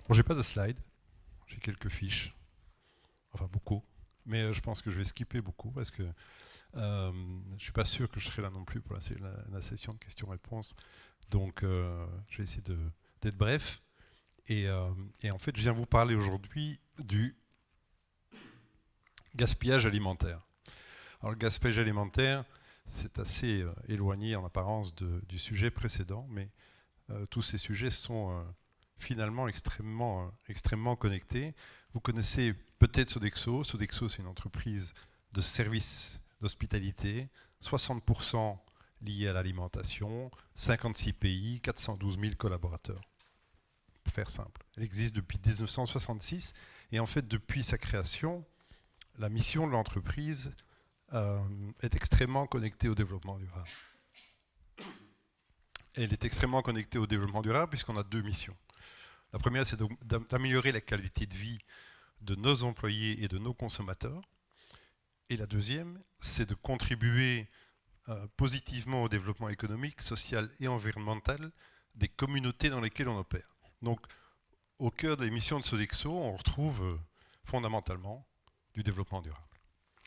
Bon, j'ai pas de slide, j'ai quelques fiches, enfin beaucoup, mais je pense que je vais skipper beaucoup parce que je suis pas sûr que je serai là non plus pour la session de questions-réponses. Donc, je vais essayer d'être bref. Et en fait, je viens vous parler aujourd'hui du gaspillage alimentaire. Alors, le gaspillage alimentaire, c'est assez éloigné en apparence du sujet précédent, mais tous ces sujets sont finalement extrêmement connectés. Vous connaissez peut-être Sodexo. Sodexo, c'est une entreprise de services d'hospitalité, 60% liés à l'alimentation, 56 pays, 412 000 collaborateurs. Pour faire simple. Elle existe depuis 1966 et en fait, depuis sa création, la mission de l'entreprise est extrêmement connectée au développement durable. Elle est extrêmement connectée au développement durable puisqu'on a deux missions. La première, c'est d'améliorer la qualité de vie de nos employés et de nos consommateurs. Et la deuxième, c'est de contribuer positivement au développement économique, social et environnemental des communautés dans lesquelles on opère. Donc, au cœur des missions de Sodexo, on retrouve fondamentalement du développement durable.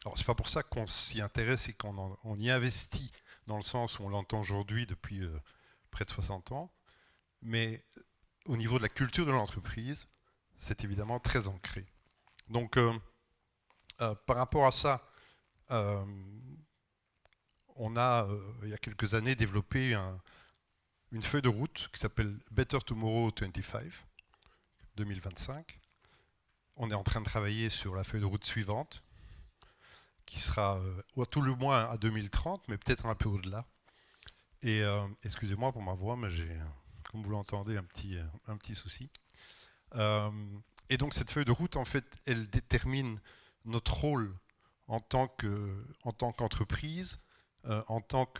Alors, c'est pas pour ça qu'on s'y intéresse et qu'on y investit dans le sens où on l'entend aujourd'hui depuis près de 60 ans, mais au niveau de la culture de l'entreprise, c'est évidemment très ancré. Donc, par rapport à ça, on a, il y a quelques années, développé une feuille de route qui s'appelle Better Tomorrow 2025. On est en train de travailler sur la feuille de route suivante, qui sera à tout le moins à 2030, mais peut-être un peu au-delà. Et excusez-moi pour ma voix, mais j'ai, comme vous l'entendez, un petit souci. Et donc cette feuille de route, en fait, elle détermine notre rôle en tant qu'entreprise, en tant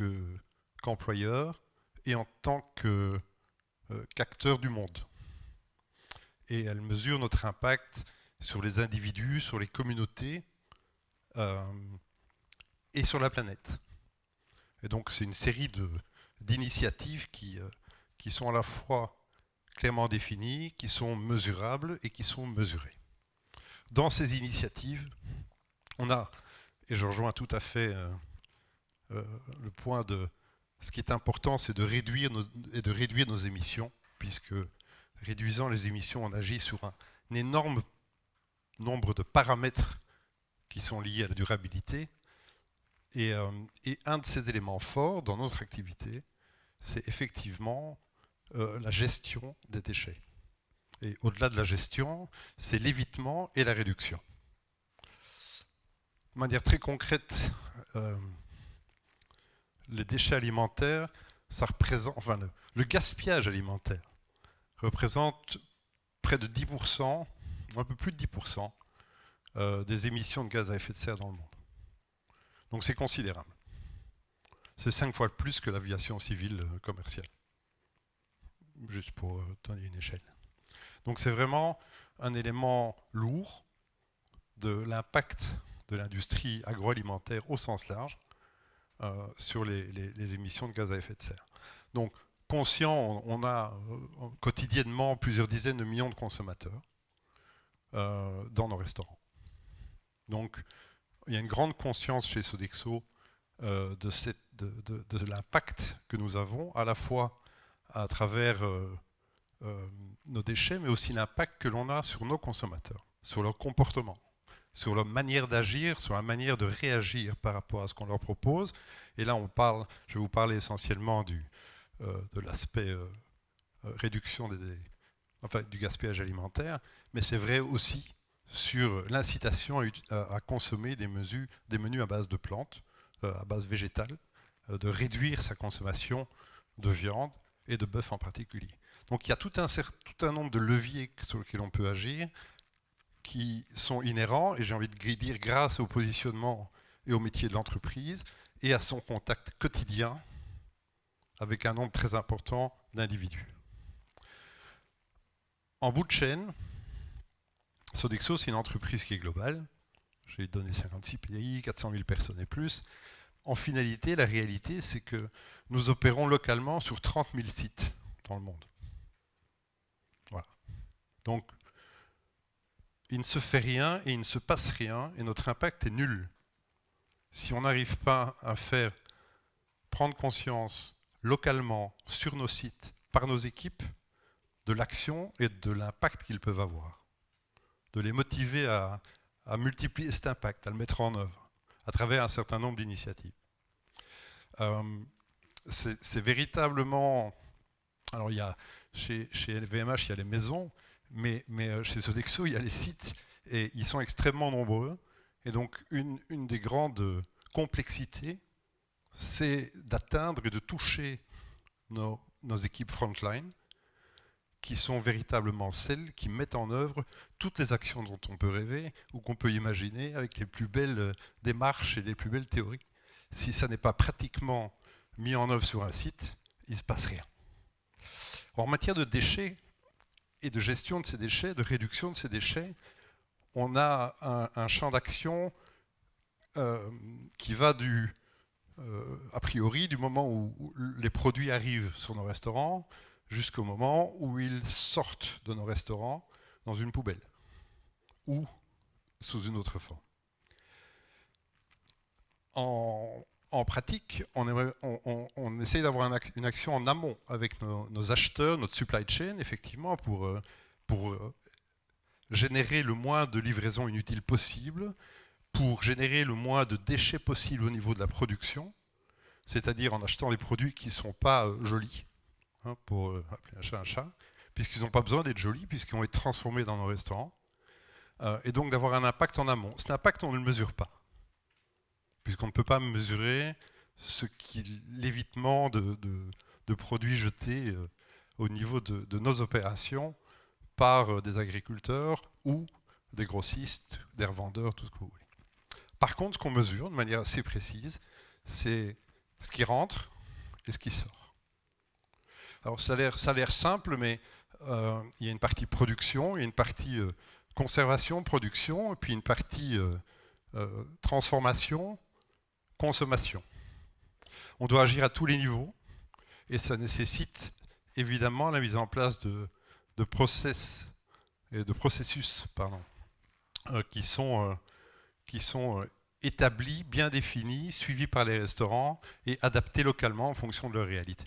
qu'employeur et en tant qu'acteur du monde. Et elle mesure notre impact sur les individus, sur les communautés et sur la planète. Et donc c'est une série d'initiatives qui sont à la fois clairement définies, qui sont mesurables et qui sont mesurées. Dans ces initiatives, on a, et je rejoins tout à fait le point de ce qui est important, c'est de réduire nos émissions, puisque réduisant les émissions, on agit sur un énorme nombre de paramètres qui sont liés à la durabilité. Et un de ces éléments forts dans notre activité, c'est effectivement la gestion des déchets. Et au-delà de la gestion, c'est l'évitement et la réduction. De manière très concrète, les déchets alimentaires, ça représente, enfin le gaspillage alimentaire représente près de 10%, un peu plus de 10% des émissions de gaz à effet de serre dans le monde. Donc c'est considérable. C'est 5 fois plus que l'aviation civile commerciale. Juste pour donner une échelle. Donc c'est vraiment un élément lourd de l'impact de l'industrie agroalimentaire au sens large sur les émissions de gaz à effet de serre. Donc conscient, on a quotidiennement plusieurs dizaines de millions de consommateurs dans nos restaurants. Donc il y a une grande conscience chez Sodexo de l'impact que nous avons, à la fois à travers nos déchets, mais aussi l'impact que l'on a sur nos consommateurs, sur leur comportement, sur leur manière d'agir, sur la manière de réagir par rapport à ce qu'on leur propose. Et là, je vais vous parler essentiellement de l'aspect réduction du gaspillage alimentaire, mais c'est vrai aussi sur l'incitation à consommer des menus à base de plantes, à base végétale, de réduire sa consommation de viande et de bœuf en particulier. Donc il y a tout un nombre de leviers sur lesquels on peut agir qui sont inhérents, et j'ai envie de dire grâce au positionnement et au métier de l'entreprise et à son contact quotidien avec un nombre très important d'individus. En bout de chaîne, Sodexo, c'est une entreprise qui est globale. J'ai donné 56 pays, 400 000 personnes et plus. En finalité, la réalité, c'est que nous opérons localement sur 30 000 sites dans le monde. Voilà. Donc, il ne se fait rien et il ne se passe rien et notre impact est nul. Si on n'arrive pas à faire prendre conscience localement, sur nos sites, par nos équipes, de l'action et de l'impact qu'ils peuvent avoir. De les motiver à multiplier cet impact, à le mettre en œuvre, à travers un certain nombre d'initiatives. C'est véritablement... Alors, il y a, chez LVMH, il y a les maisons, mais chez Sodexo, il y a les sites, et ils sont extrêmement nombreux. Et donc, une des grandes complexités, c'est d'atteindre et de toucher nos équipes frontline, qui sont véritablement celles qui mettent en œuvre toutes les actions dont on peut rêver ou qu'on peut imaginer avec les plus belles démarches et les plus belles théories. Si ça n'est pas pratiquement mis en œuvre sur un site, il ne se passe rien. En matière de déchets et de gestion de ces déchets, de réduction de ces déchets, on a un champ d'action qui va a priori du moment où les produits arrivent sur nos restaurants jusqu'au moment où ils sortent de nos restaurants dans une poubelle ou sous une autre forme. En pratique, on essaye d'avoir une action en amont avec nos acheteurs, notre supply chain, effectivement, pour générer le moins de livraisons inutiles possible, pour générer le moins de déchets possible au niveau de la production, c'est-à-dire en achetant des produits qui ne sont pas jolis, hein, pour appeler un chat, puisqu'ils n'ont pas besoin d'être jolis, puisqu'ils vont être transformés dans nos restaurants, et donc d'avoir un impact en amont. Cet impact, on ne le mesure pas, puisqu'on ne peut pas mesurer l'évitement de produits jetés au niveau de nos opérations par des agriculteurs ou des grossistes, des revendeurs, tout ce que vous voulez. Par contre, ce qu'on mesure de manière assez précise, c'est ce qui rentre et ce qui sort. Alors ça a l'air simple, mais il y a une partie production, il y a une partie conservation, production, et puis une partie transformation, consommation. On doit agir à tous les niveaux, et ça nécessite évidemment la mise en place de processus qui sont établis, bien définis, suivis par les restaurants et adaptés localement en fonction de leur réalité.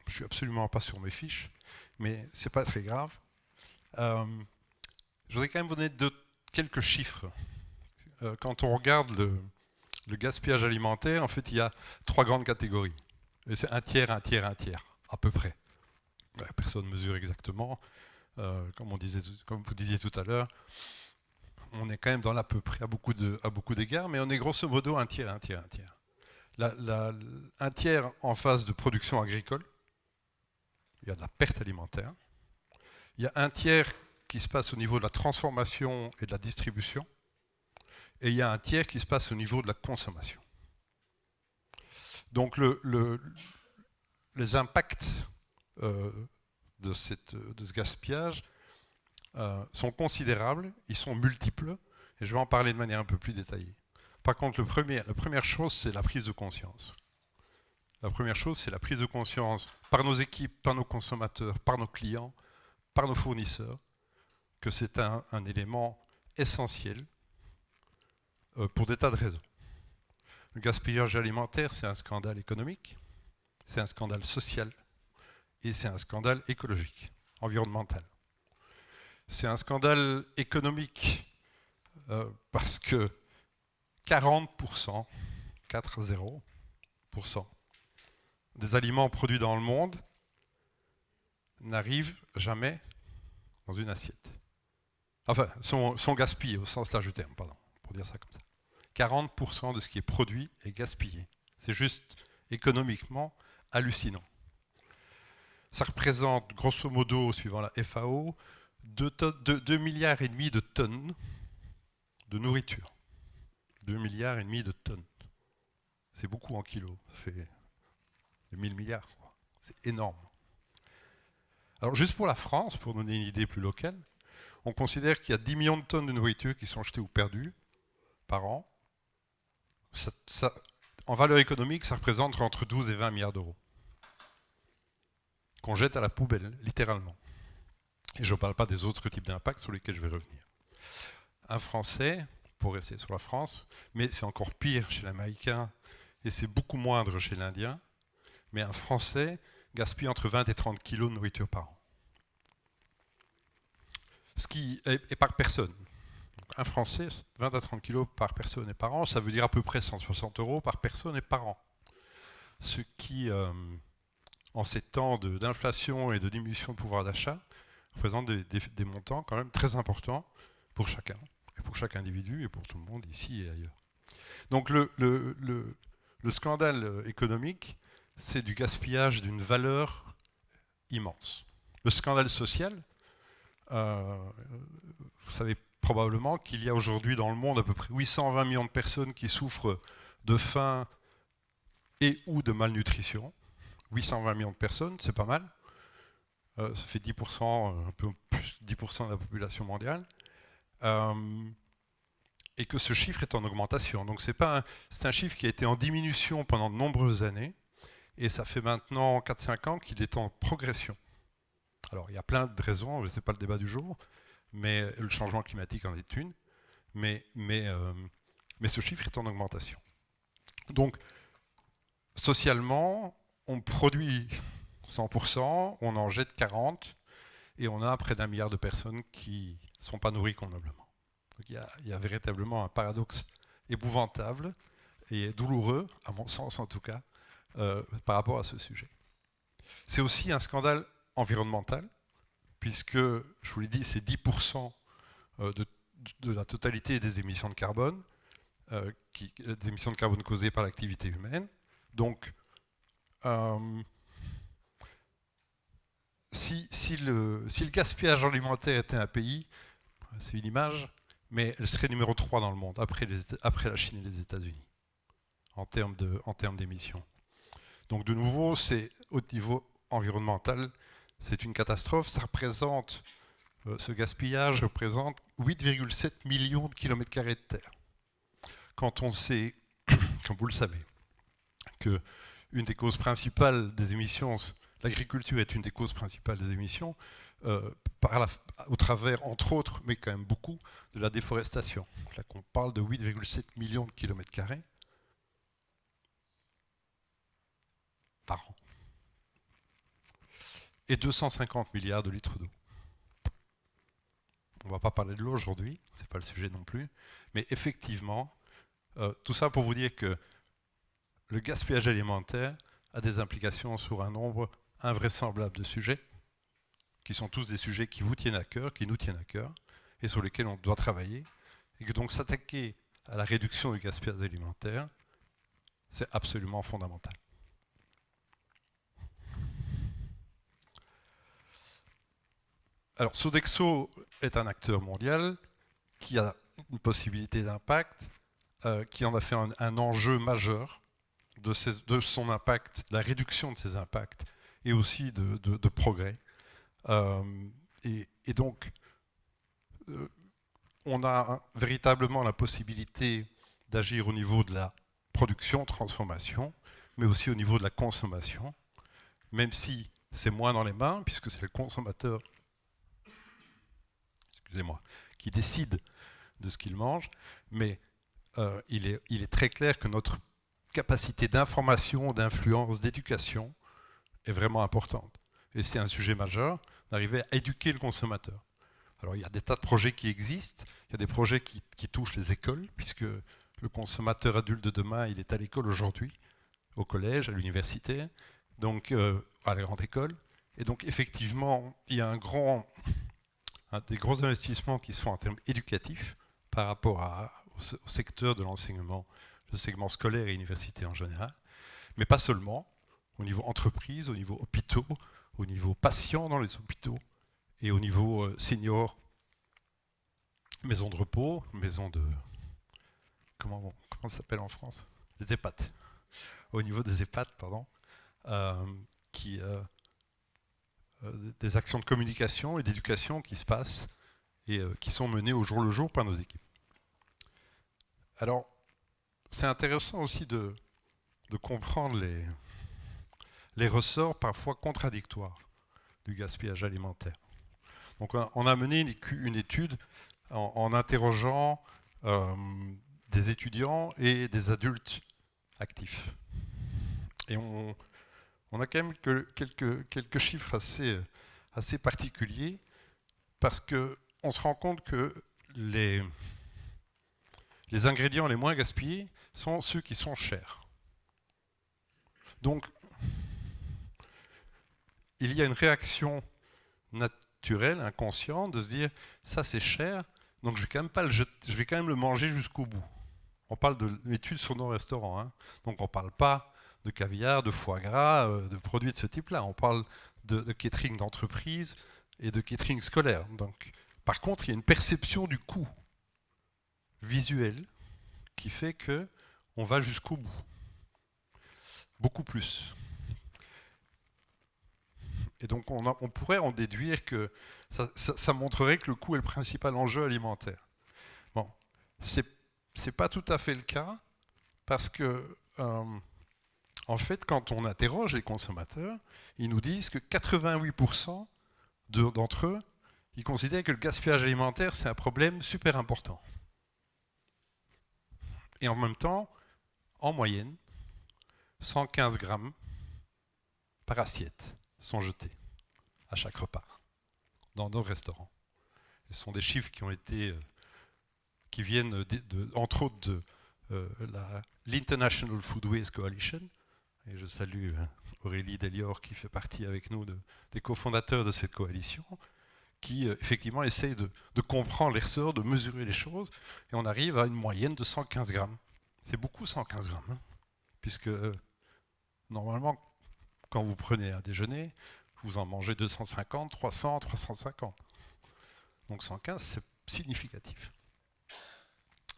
Je ne suis absolument pas sur mes fiches, mais ce n'est pas très grave. Je voudrais quand même vous donner quelques chiffres. Quand on regarde le gaspillage alimentaire, en fait, il y a 3 grandes catégories. Et c'est un tiers, à peu près. Personne ne mesure exactement. Comme vous disiez tout à l'heure, on est quand même dans l'à peu près à beaucoup d'égards, mais on est grosso modo un tiers. Un tiers en phase de production agricole, il y a de la perte alimentaire. Il y a un tiers qui se passe au niveau de la transformation et de la distribution, et il y a un tiers qui se passe au niveau de la consommation. Donc les impacts de ce gaspillage sont considérables, ils sont multiples, et je vais en parler de manière un peu plus détaillée. Par contre, la première chose, c'est la prise de conscience. La première chose, c'est la prise de conscience par nos équipes, par nos consommateurs, par nos clients, par nos fournisseurs, que c'est un élément essentiel pour des tas de raisons. Le gaspillage alimentaire, c'est un scandale économique, c'est un scandale social et c'est un scandale écologique, environnemental. C'est un scandale économique parce que 40%, 40% des aliments produits dans le monde n'arrivent jamais dans une assiette. Enfin, sont gaspillés au sens large du terme, pardon, pour dire ça comme ça. 40% de ce qui est produit est gaspillé. C'est juste économiquement hallucinant. Ça représente, grosso modo, suivant la FAO, 2,5 milliards de tonnes de nourriture. 2,5 milliards de tonnes. C'est beaucoup en kilos. Ça fait 1000 milliards. C'est énorme. Alors, juste pour la France, pour donner une idée plus locale, on considère qu'il y a 10 millions de tonnes de nourriture qui sont jetées ou perdues par an. En valeur économique, ça représente entre 12 et 20 milliards d'euros qu'on jette à la poubelle, littéralement. Et je ne parle pas des autres types d'impacts sur lesquels je vais revenir. Un Français, pour rester sur la France, mais c'est encore pire chez l'Américain et c'est beaucoup moindre chez l'Indien, mais un Français gaspille entre 20 et 30 kilos de nourriture par an. Ce qui est par personne. Un Français, 20 à 30 kilos par personne et par an, ça veut dire à peu près 160 € par personne et par an. Ce qui, en ces temps d'inflation et de diminution de pouvoir d'achat, représente des montants quand même très importants pour chacun, et pour chaque individu et pour tout le monde ici et ailleurs. Donc le scandale économique, c'est du gaspillage d'une valeur immense. Le scandale social, vous savez probablement qu'il y a aujourd'hui dans le monde à peu près 820 millions de personnes qui souffrent de faim et ou de malnutrition. 820 millions de personnes, c'est pas mal. Ça fait 10%, un peu plus de 10% de la population mondiale. Et que ce chiffre est en augmentation. Donc c'est un chiffre qui a été en diminution pendant de nombreuses années, et ça fait maintenant 4-5 ans qu'il est en progression. Alors il y a plein de raisons, ce n'est pas le débat du jour, mais le changement climatique en est une, mais ce chiffre est en augmentation. Donc socialement, on produit 100%, on en jette 40%, et on a près d'1 milliard de personnes qui ne sont pas nourries convenablement. Donc il y a véritablement un paradoxe épouvantable et douloureux, à mon sens en tout cas, par rapport à ce sujet. C'est aussi un scandale environnemental, puisque, je vous l'ai dit, c'est 10% de la totalité des émissions de carbone, des émissions de carbone causées par l'activité humaine. Donc, si le gaspillage alimentaire était un pays, c'est une image, mais elle serait numéro 3 dans le monde, après la Chine et les États-Unis, en termes d'émissions. Donc de nouveau, c'est au niveau environnemental, c'est une catastrophe. Ça représente, ce gaspillage représente 8,7 millions de kilomètres carrés de terre. Quand on sait, comme vous le savez, que une des causes principales des émissions, l'agriculture est une des causes principales des émissions, au travers, entre autres, mais quand même beaucoup, de la déforestation. Là, on parle de 8,7 millions de kilomètres carrés par an. Et 250 milliards de litres d'eau. On ne va pas parler de l'eau aujourd'hui, ce n'est pas le sujet non plus, mais effectivement, tout ça pour vous dire que le gaspillage alimentaire a des implications sur un nombre invraisemblable de sujets, qui sont tous des sujets qui vous tiennent à cœur, qui nous tiennent à cœur, et sur lesquels on doit travailler, et que donc s'attaquer à la réduction du gaspillage alimentaire, c'est absolument fondamental. Alors, Sodexo est un acteur mondial qui a une possibilité d'impact, qui en a fait un enjeu majeur de son impact, de la réduction de ses impacts, et aussi de progrès. Et donc, on a véritablement la possibilité d'agir au niveau de la production, transformation, mais aussi au niveau de la consommation, même si c'est moins dans les mains, puisque c'est le consommateur, excusez-moi, qui décide de ce qu'il mange, mais il est très clair que notre capacité d'information, d'influence, d'éducation est vraiment importante. Et c'est un sujet majeur d'arriver à éduquer le consommateur. Alors il y a des tas de projets qui existent, il y a des projets qui touchent les écoles, puisque le consommateur adulte de demain, il est à l'école aujourd'hui, au collège, à l'université, donc à la grande école. Et donc effectivement, il y a des gros investissements qui se font en termes éducatifs par rapport au secteur de l'enseignement, le segment scolaire et universitaire en général, mais pas seulement, au niveau entreprise, au niveau hôpitaux, au niveau patients dans les hôpitaux, et au niveau senior, maison de repos, maison de... Comment ça s'appelle en France? Les EHPAD. Au niveau des EHPAD, pardon, des actions de communication et d'éducation qui se passent et qui sont menées au jour le jour par nos équipes. Alors, c'est intéressant aussi de comprendre les ressorts parfois contradictoires du gaspillage alimentaire. Donc on a mené une étude en interrogeant des étudiants et des adultes actifs. Et on a quand même quelques chiffres assez particuliers, parce qu'on se rend compte que les ingrédients les moins gaspillés sont ceux qui sont chers. Donc, il y a une réaction naturelle, inconsciente, de se dire ça c'est cher, donc je vais quand même pas le jeter, je vais quand même le manger jusqu'au bout. On parle de l'étude sur nos restaurants, hein. Donc on ne parle pas de caviar, de foie gras, de produits de ce type-là. On parle de catering d'entreprise et de catering scolaire. Donc, par contre, il y a une perception du coût visuel qui fait qu'on va jusqu'au bout. Beaucoup plus. Et donc on pourrait en déduire que ça montrerait que le coût est le principal enjeu alimentaire. Bon, c'est pas tout à fait le cas, parce que en fait, quand on interroge les consommateurs, ils nous disent que 88% d'entre eux, ils considèrent que le gaspillage alimentaire, c'est un problème super important. Et en même temps, en moyenne, 115 grammes par assiette sont jetés à chaque repas dans nos restaurants. Ce sont des chiffres qui viennent entre autres de l'International Food Waste Coalition. Et je salue Aurélie Delior, qui fait partie avec nous des cofondateurs de cette coalition, qui effectivement essaye de comprendre les ressorts, de mesurer les choses, et on arrive à une moyenne de 115 grammes. C'est beaucoup 115 grammes, hein, puisque normalement, quand vous prenez un déjeuner, vous en mangez 250, 300, 350. Donc 115, c'est significatif.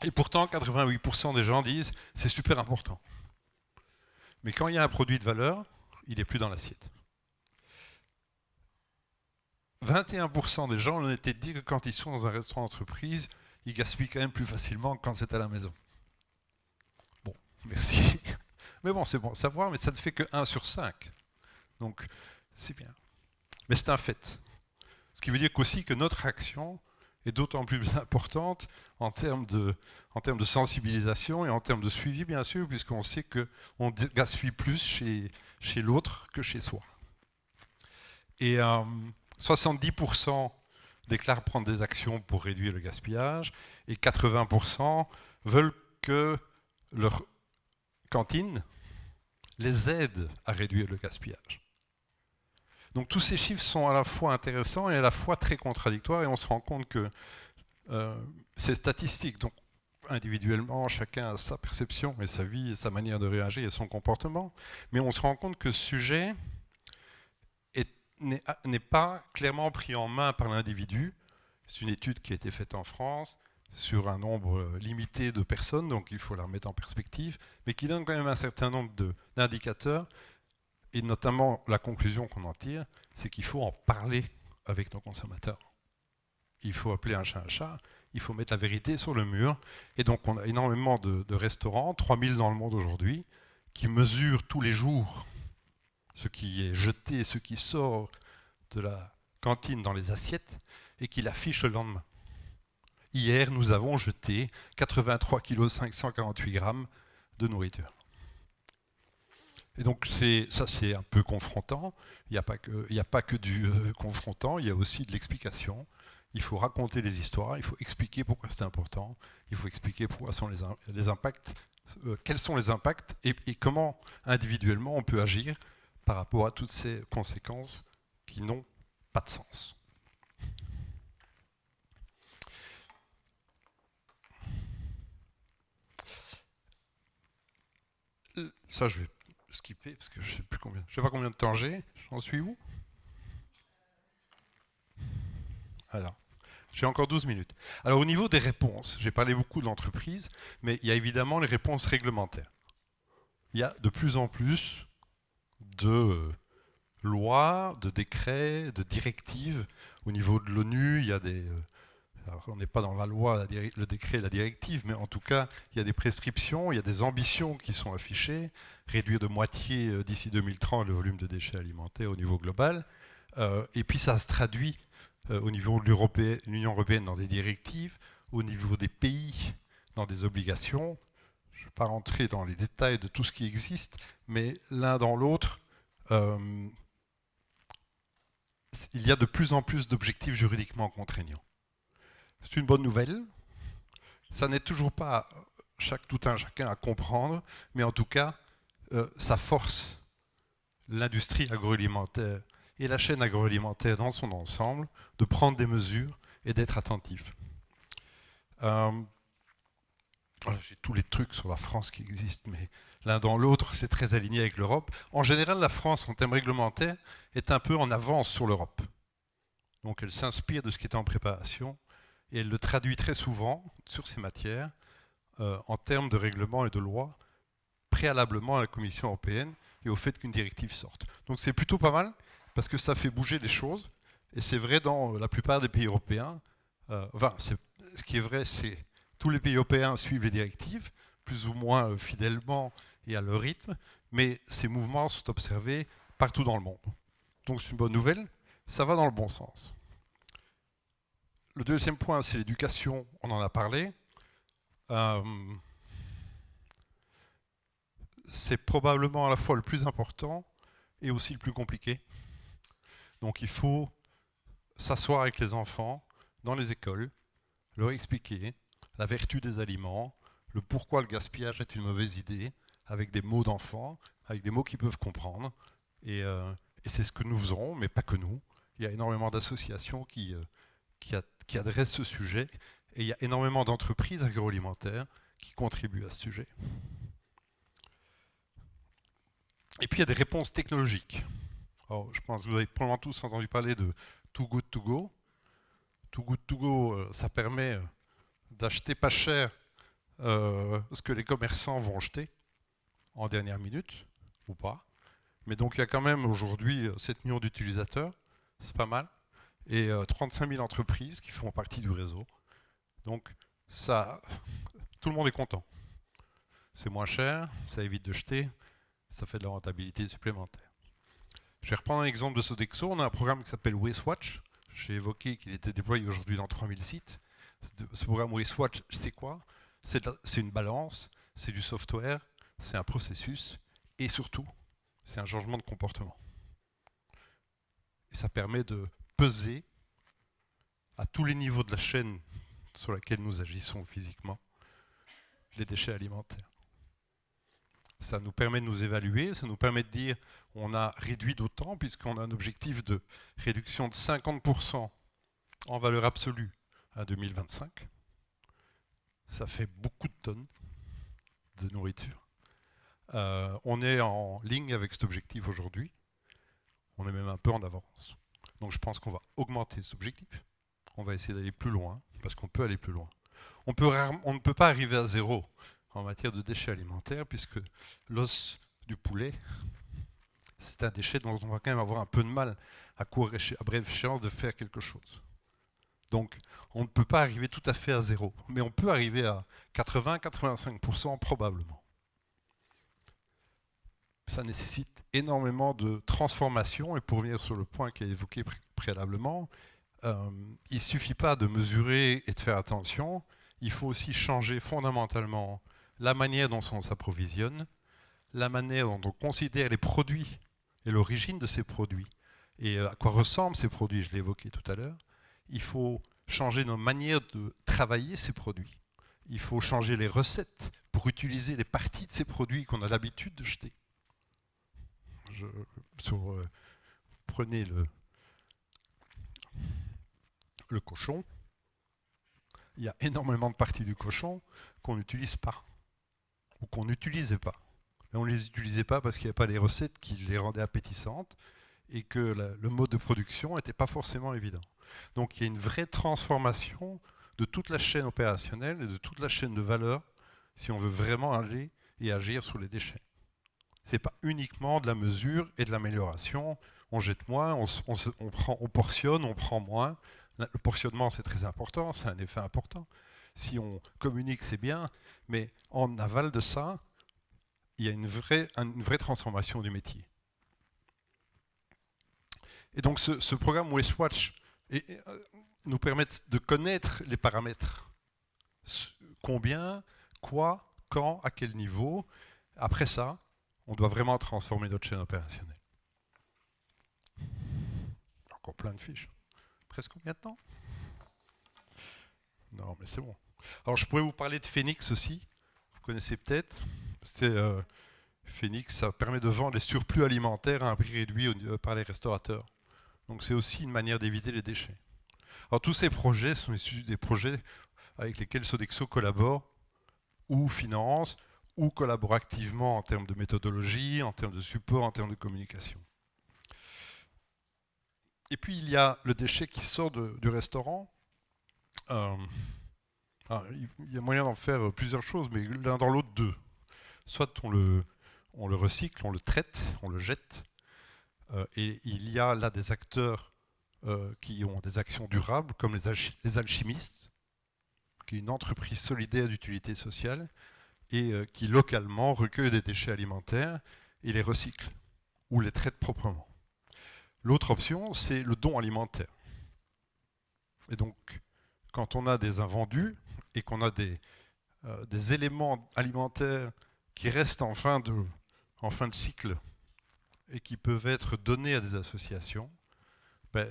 Et pourtant, 88% des gens disent c'est super important. Mais quand il y a un produit de valeur, il n'est plus dans l'assiette. 21% des gens ont été dit que quand ils sont dans un restaurant d'entreprise, ils gaspillent quand même plus facilement que quand c'est à la maison. Bon, merci. Mais bon, c'est bon à savoir, mais ça ne fait que 1 sur 5. Donc, c'est bien. Mais c'est un fait. Ce qui veut dire qu'aussi que notre action est d'autant plus importante en termes de sensibilisation et en termes de suivi, bien sûr, puisqu'on sait qu'on gaspille plus chez l'autre que chez soi. Et 70% déclarent prendre des actions pour réduire le gaspillage, et 80% veulent que leur cantine les aide à réduire le gaspillage. Donc tous ces chiffres sont à la fois intéressants et à la fois très contradictoires, et on se rend compte que c'est statistique. Donc individuellement, chacun a sa perception et sa vie et sa manière de réagir et son comportement, mais on se rend compte que ce sujet n'est pas clairement pris en main par l'individu. C'est une étude qui a été faite en France sur un nombre limité de personnes, donc il faut la remettre en perspective, mais qui donne quand même un certain nombre d'indicateurs. Et notamment, la conclusion qu'on en tire, c'est qu'il faut en parler avec nos consommateurs. Il faut appeler un chat un chat, il faut mettre la vérité sur le mur. Et donc, on a énormément de restaurants, 3000 dans le monde aujourd'hui, qui mesurent tous les jours ce qui est jeté, ce qui sort de la cantine dans les assiettes, et qui l'affichent le lendemain. Hier, nous avons jeté 83 kg 548 grammes de nourriture. Et donc ça c'est un peu confrontant. Il n'y a pas que du confrontant, il y a aussi de l'explication. Il faut raconter les histoires, il faut expliquer pourquoi c'est important, il faut expliquer pourquoi sont les impacts, quels sont les impacts et comment individuellement on peut agir par rapport à toutes ces conséquences qui n'ont pas de sens. Ça je vais skipper parce que je sais pas combien de temps j'ai. J'en suis où? Alors, j'ai encore 12 minutes. Alors au niveau des réponses, j'ai parlé beaucoup de l'entreprise, mais il y a évidemment les réponses réglementaires. Il y a de plus en plus de lois, de décrets, de directives. Au niveau de l'ONU, il y a des... alors on n'est pas dans la loi, le décret et la directive, mais en tout cas, il y a des prescriptions, il y a des ambitions qui sont affichées, réduire de moitié d'ici 2030 le volume de déchets alimentaires au niveau global, et puis ça se traduit au niveau de l'Union européenne dans des directives, au niveau des pays dans des obligations. Je ne vais pas rentrer dans les détails de tout ce qui existe, mais l'un dans l'autre, il y a de plus en plus d'objectifs juridiquement contraignants. C'est une bonne nouvelle. Ça n'est toujours pas tout un chacun à comprendre, mais en tout cas, ça force l'industrie agroalimentaire et la chaîne agroalimentaire dans son ensemble de prendre des mesures et d'être attentifs. J'ai tous les trucs sur la France qui existent, mais l'un dans l'autre, c'est très aligné avec l'Europe. En général, la France, en termes réglementaires, est un peu en avance sur l'Europe. Donc elle s'inspire de ce qui est en préparation et elle le traduit très souvent sur ces matières en termes de règlement et de loi préalablement à la Commission européenne et au fait qu'une directive sorte. Donc c'est plutôt pas mal parce que ça fait bouger les choses et c'est vrai dans la plupart des pays européens. Ce qui est vrai, c'est que tous les pays européens suivent les directives, plus ou moins fidèlement et à leur rythme, mais ces mouvements sont observés partout dans le monde. Donc c'est une bonne nouvelle, ça va dans le bon sens. Le deuxième point, c'est l'éducation, on en a parlé. C'est probablement à la fois le plus important et aussi le plus compliqué. Donc il faut s'asseoir avec les enfants dans les écoles, leur expliquer la vertu des aliments, le pourquoi le gaspillage est une mauvaise idée, avec des mots d'enfants, avec des mots qu'ils peuvent comprendre. Et c'est ce que nous faisons, mais pas que nous. Il y a énormément d'associations qui adressent ce sujet, et il y a énormément d'entreprises agroalimentaires qui contribuent à ce sujet. Et puis il y a des réponses technologiques. Alors, je pense que vous avez probablement tous entendu parler de Too Good To Go. Too Good To Go, ça permet d'acheter pas cher ce que les commerçants vont jeter en dernière minute, ou pas. Mais donc il y a quand même aujourd'hui 7 millions d'utilisateurs, c'est pas mal, et 35 000 entreprises qui font partie du réseau. Donc ça, tout le monde est content. C'est moins cher, ça évite de jeter, ça fait de la rentabilité supplémentaire. Je vais reprendre un exemple de Sodexo. On a un programme qui s'appelle WasteWatch. J'ai évoqué qu'il était déployé aujourd'hui dans 3000 sites. Ce programme WasteWatch, c'est quoi? C'est une balance, c'est du software, c'est un processus et surtout, c'est un changement de comportement. Et ça permet de peser à tous les niveaux de la chaîne sur laquelle nous agissons physiquement les déchets alimentaires. Ça nous permet de nous évaluer, ça nous permet de dire on a réduit d'autant puisqu'on a un objectif de réduction de 50% en valeur absolue à 2025. Ça fait beaucoup de tonnes de nourriture. On est en ligne avec cet objectif aujourd'hui. On est même un peu en avance. Donc je pense qu'on va augmenter cet objectif. On va essayer d'aller plus loin, parce qu'on peut aller plus loin. On ne peut pas arriver à zéro en matière de déchets alimentaires, puisque l'os du poulet, c'est un déchet dont on va quand même avoir un peu de mal à brève échéance de faire quelque chose. Donc on ne peut pas arriver tout à fait à zéro, mais on peut arriver à 80-85% probablement. Ça nécessite énormément de transformation, et pour revenir sur le point qui est évoqué préalablement, il ne suffit pas de mesurer et de faire attention, il faut aussi changer fondamentalement la manière dont on s'approvisionne, la manière dont on considère les produits et l'origine de ces produits, et à quoi ressemblent ces produits, je l'ai évoqué tout à l'heure. Il faut changer nos manières de travailler ces produits. Il faut changer les recettes pour utiliser des parties de ces produits qu'on a l'habitude de jeter. Prenez le cochon. Il y a énormément de parties du cochon qu'on n'utilise pas, ou qu'on n'utilisait pas. Et on ne les utilisait pas parce qu'il n'y avait pas les recettes qui les rendaient appétissantes et que le mode de production n'était pas forcément évident. Donc il y a une vraie transformation de toute la chaîne opérationnelle et de toute la chaîne de valeur si on veut vraiment aller et agir sur les déchets. Ce n'est pas uniquement de la mesure et de l'amélioration. On jette moins, on portionne, on prend moins. Le portionnement, c'est très important, c'est un effet important. Si on communique, c'est bien, mais en aval de ça, il y a une vraie transformation du métier. Et donc ce programme WasteWatch nous permettent de connaître les paramètres. Combien, quoi, quand, à quel niveau. Après ça, on doit vraiment transformer notre chaîne opérationnelle. Encore plein de fiches. Presque combien de temps? Non, mais c'est bon. Alors, je pourrais vous parler de Phoenix aussi. Vous connaissez peut-être. Phoenix, ça permet de vendre les surplus alimentaires à un prix réduit par les restaurateurs. Donc, c'est aussi une manière d'éviter les déchets. Alors, tous ces projets sont issus des projets avec lesquels Sodexo collabore ou finance ou collabore activement en termes de méthodologie, en termes de support, en termes de communication. Et puis, il y a le déchet qui sort du restaurant. Il y a moyen d'en faire plusieurs choses, mais l'un dans l'autre, deux. Soit on le recycle, on le traite, on le jette. Et il y a là des acteurs qui ont des actions durables, comme les alchimistes, qui est une entreprise solidaire d'utilité sociale, et qui localement recueille des déchets alimentaires et les recycle, ou les traite proprement. L'autre option, c'est le don alimentaire. Et donc, quand on a des invendus et qu'on a des éléments alimentaires qui restent en fin de cycle et qui peuvent être donnés à des associations,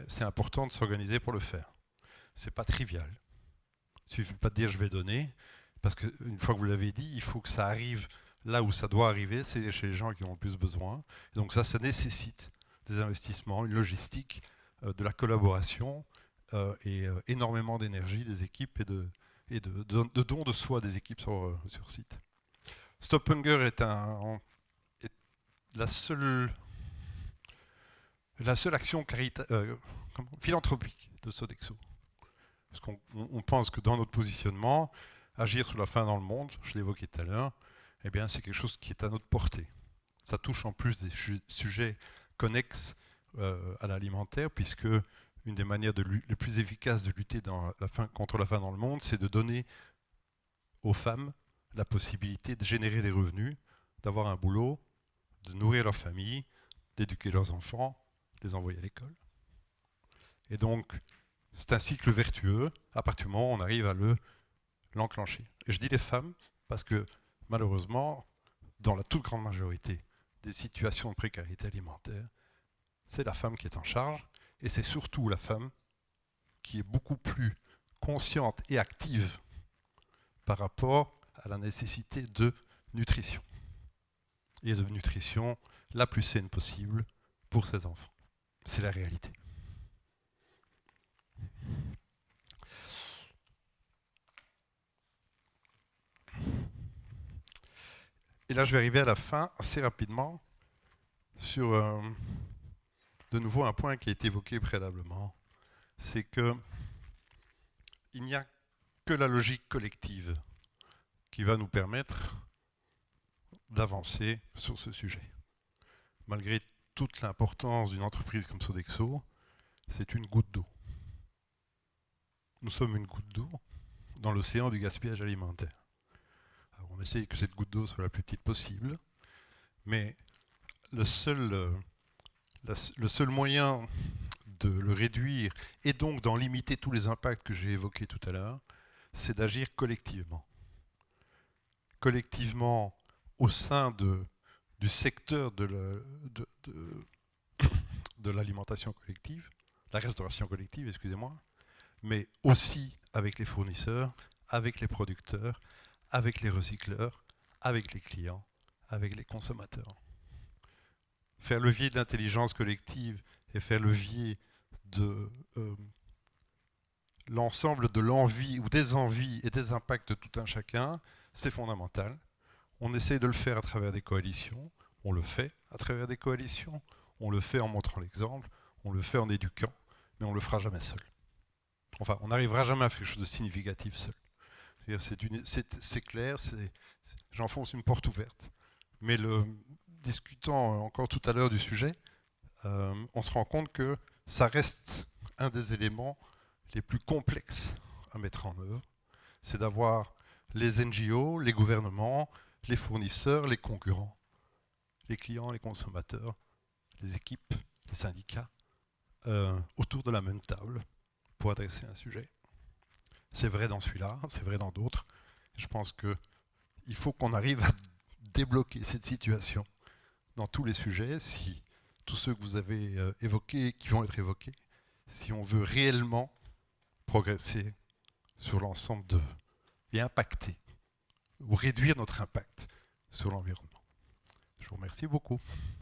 c'est important de s'organiser pour le faire. C'est pas trivial. Il ne suffit pas de dire je vais donner, parce qu'une fois que vous l'avez dit, il faut que ça arrive là où ça doit arriver, c'est chez les gens qui ont le plus besoin. Et donc ça nécessite des investissements, une logistique, de la collaboration et énormément d'énergie des équipes et de dons de soi des équipes sur site. Stop Hunger est la seule action philanthropique de Sodexo. Parce qu'on pense que dans notre positionnement, agir sur la faim dans le monde, je l'évoquais tout à l'heure, eh bien, c'est quelque chose qui est à notre portée. Ça touche en plus des sujets connexes à l'alimentaire, puisque une des manières les plus efficaces de lutter contre la faim dans le monde, c'est de donner aux femmes la possibilité de générer des revenus, d'avoir un boulot, de nourrir leur famille, d'éduquer leurs enfants, de les envoyer à l'école. Et donc, c'est un cycle vertueux à partir du moment où on arrive à l'enclencher. Et je dis les femmes parce que malheureusement, dans la toute grande majorité des situations de précarité alimentaire, c'est la femme qui est en charge et c'est surtout la femme qui est beaucoup plus consciente et active par rapport à la nécessité de nutrition. Et de nutrition la plus saine possible pour ses enfants. C'est la réalité. Et là, je vais arriver à la fin assez rapidement sur de nouveau un point qui a été évoqué préalablement. C'est que il n'y a que la logique collective qui va nous permettre d'avancer sur ce sujet. Malgré toute l'importance d'une entreprise comme Sodexo, c'est une goutte d'eau. Nous sommes une goutte d'eau dans l'océan du gaspillage alimentaire. Alors on essaye que cette goutte d'eau soit la plus petite possible, mais le seul moyen de le réduire et donc d'en limiter tous les impacts que j'ai évoqués tout à l'heure, c'est d'agir collectivement. Collectivement au sein du secteur de l'alimentation collective, la restauration collective, excusez-moi, mais aussi avec les fournisseurs, avec les producteurs, avec les recycleurs, avec les clients, avec les consommateurs. Faire levier de l'intelligence collective et faire levier de l'ensemble de l'envie ou des envies et des impacts de tout un chacun, c'est fondamental. On essaie de le faire à travers des coalitions, on le fait à travers des coalitions, on le fait en montrant l'exemple, on le fait en éduquant, mais on ne le fera jamais seul. Enfin, on n'arrivera jamais à faire quelque chose de significatif seul. C'est clair, j'enfonce une porte ouverte. Mais discutant encore tout à l'heure du sujet, on se rend compte que ça reste un des éléments les plus complexes à mettre en œuvre. C'est d'avoir les NGO, les gouvernements, les fournisseurs, les concurrents, les clients, les consommateurs, les équipes, les syndicats, autour de la même table pour adresser un sujet. C'est vrai dans celui-là, c'est vrai dans d'autres. Je pense qu'il faut qu'on arrive à débloquer cette situation dans tous les sujets, si tous ceux que vous avez évoqués, qui vont être évoqués, si on veut réellement progresser sur l'ensemble et impacter, ou réduire notre impact sur l'environnement. Je vous remercie beaucoup.